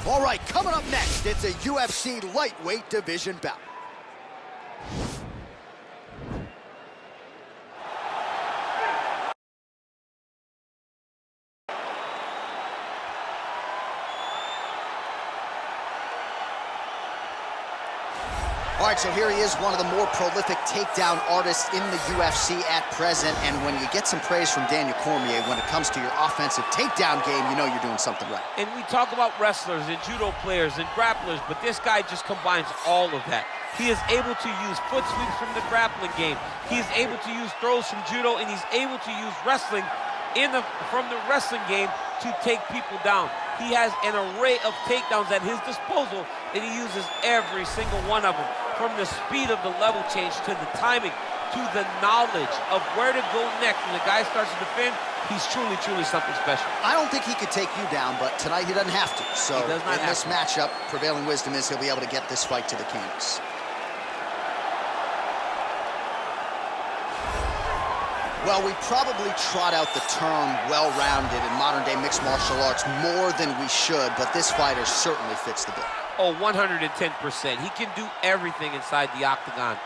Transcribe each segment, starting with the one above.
All right, coming up next, it's a UFC lightweight division bout. All right, so here he is, one of the more prolific takedown artists in the UFC at present. And when you get some praise from Daniel Cormier when it comes to your offensive takedown game, you know you're doing something right. And we talk about wrestlers and judo players and grapplers, but this guy just combines all of that. He is able to use foot sweeps from the grappling game. He is able to use throws from judo, and he's able to use wrestling from the wrestling game to take people down. He has an array of takedowns at his disposal, and he uses every single one of them. From the speed of the level change, to the timing, to the knowledge of where to go next when the guy starts to defend, he's truly, truly something special. I don't think he could take you down, but tonight he doesn't have to. So in this matchup, prevailing wisdom is he'll be able to get this fight to the canvas. Well, we probably trot out the term well-rounded in modern-day mixed martial arts more than we should, but this fighter certainly fits the bill. Oh, 110%. He can do everything inside the octagon.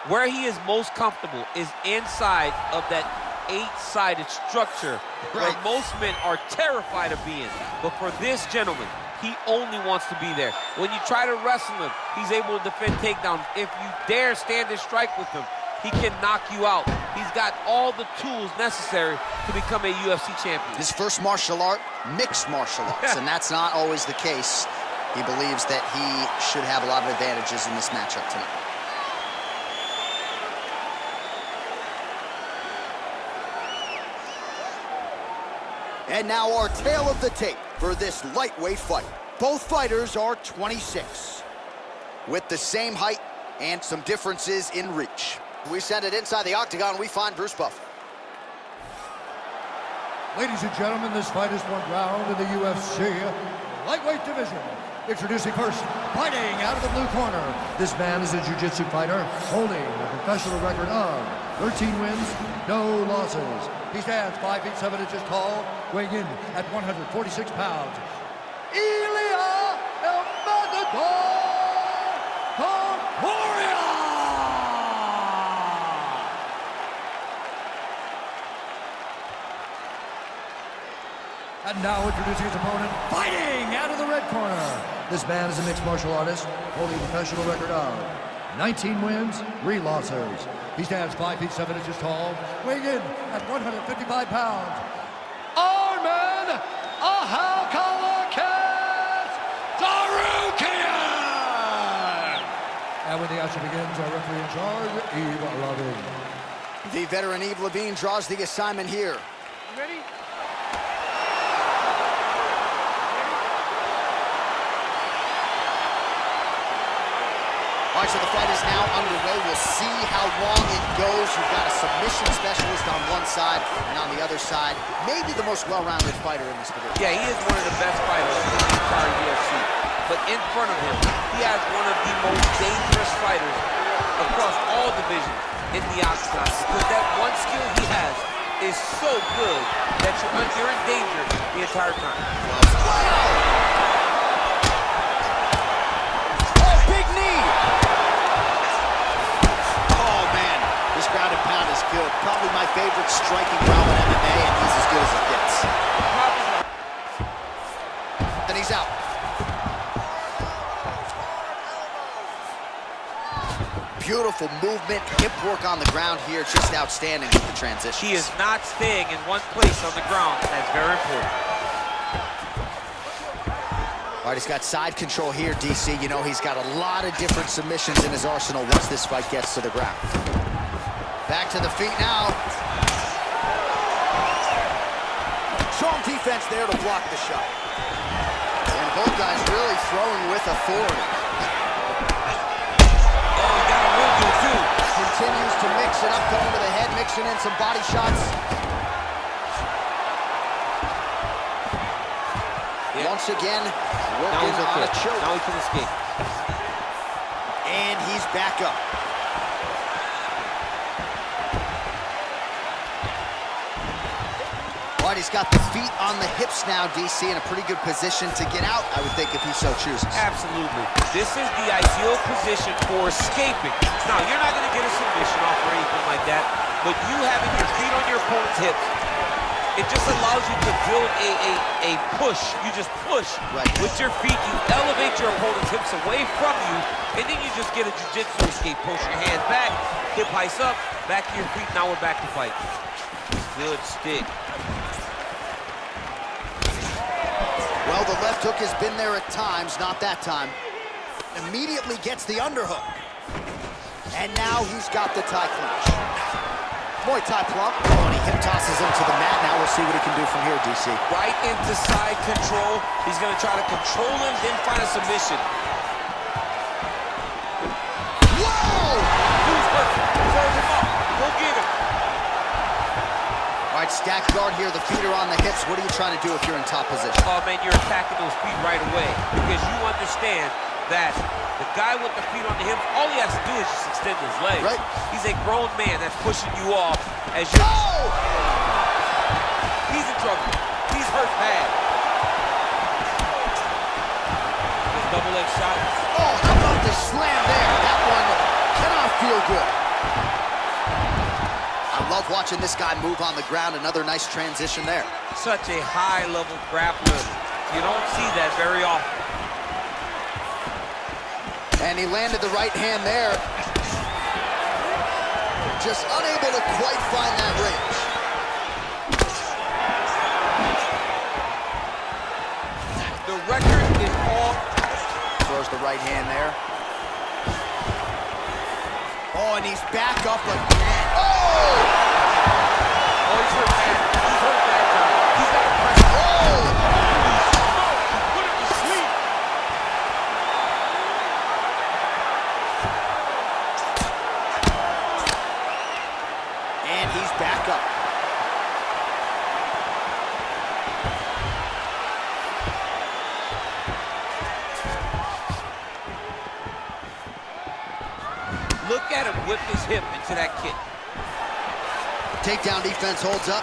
Where he is most comfortable is inside of that 8-sided structure where most men are terrified of being. But for this gentleman, he only wants to be there. When you try to wrestle him, he's able to defend takedowns. If you dare stand and strike with him, he can knock you out. He's got all the tools necessary to become a UFC champion. His first martial art, mixed martial arts, and that's not always the case. He believes that he should have a lot of advantages in this matchup tonight. And now our tale of the tape for this lightweight fight. Both fighters are 26, with the same height and some differences in reach. We send it inside the octagon, we find Bruce Buffer. Ladies and gentlemen, this fight is one round in the UFC lightweight division. Introducing first, fighting out of the blue corner. This man is a jiu-jitsu fighter holding a professional record of 13 wins, no losses. He stands 5 feet 7 inches tall, weighing in at 146 pounds. Ilia Topuria! And now introducing his opponent, fighting out of the red corner. This man is a mixed martial artist, holding a professional record of 19 wins, 3 losses. He stands 5 feet 7 inches tall, weighing in at 155 pounds. Arman Tsarukyan! And when the action begins, our referee in charge, Eve Levine. The veteran Eve Levine draws the assignment here. You ready? All right, so the fight is now underway. We'll see how long it goes. You've got a submission specialist on one side, and on the other side, maybe the most well-rounded fighter in this division. Yeah, he is one of the best fighters in the entire UFC. But in front of him, he has one of the most dangerous fighters across all divisions in the octagon. Because that one skill he has is so good that you're in danger the entire time. Wow! Good. Probably my favorite striking round in MMA, and he's as good as it gets. And he's out. Beautiful movement, hip work on the ground here, just outstanding with the transition. He is not staying in one place on the ground. That's very important. All right, he's got side control here, DC. You know, he's got a lot of different submissions in his arsenal once this fight gets to the ground. Back to the feet now. Strong defense there to block the shot. And both guys really throwing with authority. Oh, he got a real good too. Continues to mix it up, going to the head, mixing in some body shots. Yeah. Once again, working on a choke. Now he can escape. And he's back up. All All right, he's got the feet on the hips now, DC, in a pretty good position to get out, I would think, if he so chooses. Absolutely. This is the ideal position for escaping. Now, you're not going to get a submission off or anything like that, but you having your feet on your opponent's hips, it just allows you to build a push. You just push with your feet. You elevate your opponent's hips away from you, and then you just get a jiu-jitsu escape. Push your hands back, hip heights up, back to your feet. Now we're back to fight. Good stick. Well, the left hook has been there at times, not that time. Immediately gets the underhook. And now he's got the Thai clinch. Muay Thai plump. Oh, and he hip tosses him to the mat. Now we'll see what he can do from here, DC. Right into side control. He's going to try to control him, then find a submission. Whoa! Dude's perfect. Serve him up. Go get him. All right, stack guard here. The feet are on the hips. What are you trying to do if you're in top position? Oh, man, you're attacking those feet right away because you understand that the guy with the feet on the hips, all he has to do is just extend his legs. Right. He's a grown man that's pushing you off as you're... Oh! He's in trouble. He's hurt bad. His double leg shot. Oh, how about the slam there? That one cannot feel good. I love watching this guy move on the ground. Another nice transition there. Such a high-level grappler. You don't see that very often. And he landed the right hand there. Just unable to quite find that range. The record is all... Throws the right hand there. Oh, and he's back up again. Oh! Oh, he's hurt bad. He's hurt bad, John. He's got to press. Oh! Put him to sleep. And he's back up. Look at him whip his hip into that kick. Takedown defense holds up.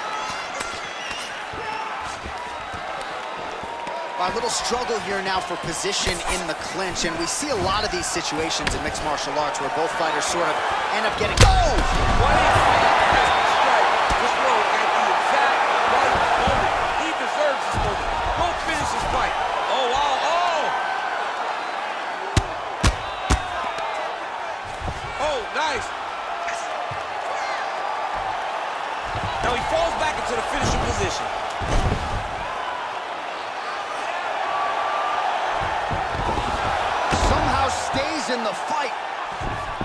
A little struggle here now for position in the clinch, and we see a lot of these situations in mixed martial arts where both fighters sort of end up getting... Oh! What a fantastic strike to throw at the exact right moment. He deserves this moment. Go finish his fight. Oh, wow, oh! Oh, nice. Now he falls back into the finishing position. Somehow stays in the fight.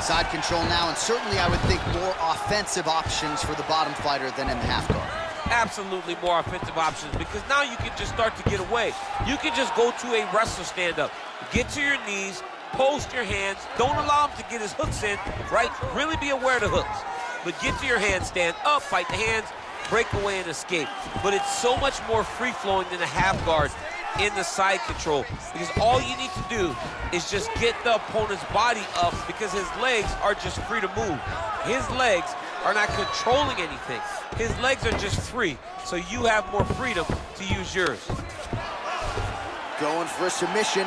Side control now, and certainly I would think more offensive options for the bottom fighter than in the half guard. Absolutely more offensive options because now you can just start to get away. You can just go to a wrestler stand-up. Get to your knees, post your hands. Don't allow him to get his hooks in, right? Really be aware of the hooks. But get to your hands, stand up, fight the hands, break away and escape. But it's so much more free-flowing than a half guard in the side control because all you need to do is just get the opponent's body up because his legs are just free to move. His legs are not controlling anything. His legs are just free, so you have more freedom to use yours. Going for a submission.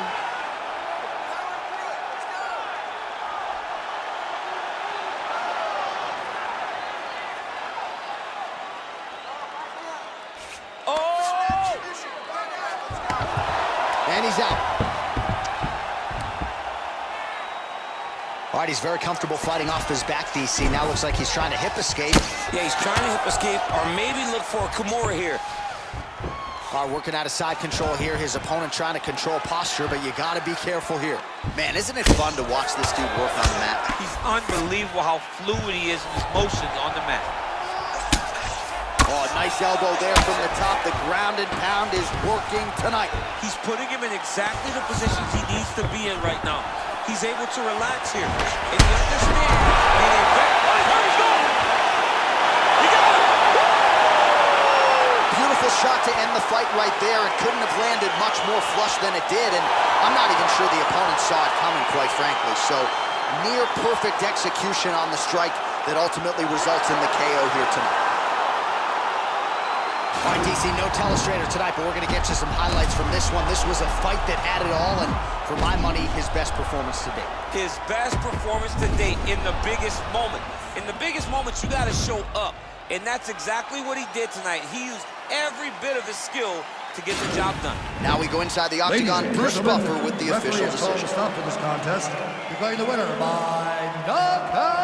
And he's out. All right, he's very comfortable fighting off his back, DC. Now looks like he's trying to hip escape. Yeah, he's trying to hip escape or maybe look for a Kimura here. All right, working out of side control here. His opponent trying to control posture, but you got to be careful here. Man, isn't it fun to watch this dude work on the mat? He's unbelievable how fluid he is in his motions on the mat. Oh, nice elbow there from the top. The ground and pound is working tonight. He's putting him in exactly the positions he needs to be in right now. He's able to relax here. And he understands. Where he's going? He got it! Beautiful shot to end the fight right there. It couldn't have landed much more flush than it did, and I'm not even sure the opponent saw it coming, quite frankly. So, near perfect execution on the strike that ultimately results in the KO here tonight. All right, DC, no telestrator tonight, but we're going to get you some highlights from this one. This was a fight that had it all, and for my money, his best performance to date. His best performance to date in the biggest moment. In the biggest moments, you got to show up, and that's exactly what he did tonight. He used every bit of his skill to get the job done. Now we go inside the octagon. Bruce Buffer with the official decision. Stop for this contest, declaring the winner by knockout.